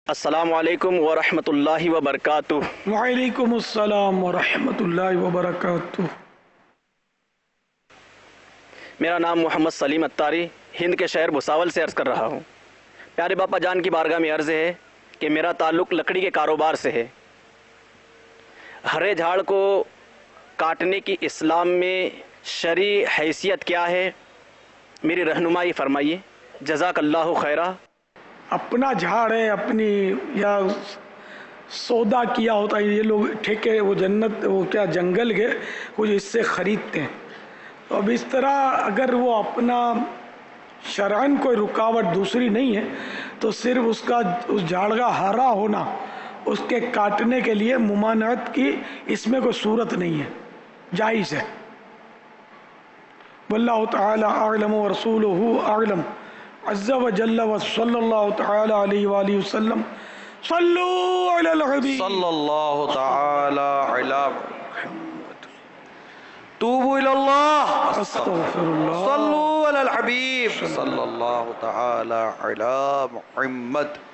السلام علیکم ورحمۃ اللہ وبرکاتہ۔ وعلیکم السلام ورحمۃ اللہ وبرکاتہ۔ میرا نام محمد سلیم اتاری ہند کے شہر بھساول سے عرض کر رہا ہوں۔ پیارے باپا جان کی بارگاہ میں عرض ہے کہ میرا تعلق لکڑی کے کاروبار سے ہے۔ ہرے جھاڑ کو کاٹنے کی اسلام میں شرعی حیثیت کیا ہے، میری رہنمائی فرمائیے، جزاک اللہ خیرہ۔ اپنا جھاڑ ہے، اپنی یا سودا کیا ہوتا ہے، یہ لوگ ٹھیکے وہ جنت وہ کیا جنگل کے کچھ اس سے خریدتے ہیں۔ تو اب اس طرح اگر وہ اپنا شرعاً کوئی رکاوٹ دوسری نہیں ہے تو صرف اس جھاڑ کا ہرا ہونا اس کے کاٹنے کے لیے ممانعت کی اس میں کوئی صورت نہیں ہے، جائز ہے۔ واللہ تعالی اعلم ورسولہ اعلم عز وجل وصلی اللہ تعالی علیہ وآلہ وسلم۔ صلو علی الحبیب صلی اللہ تعالی علی محمد۔ توبوا الی اللہ، استغفر اللہ۔ صلو علی الحبیب صلی اللہ تعالی علی محمد۔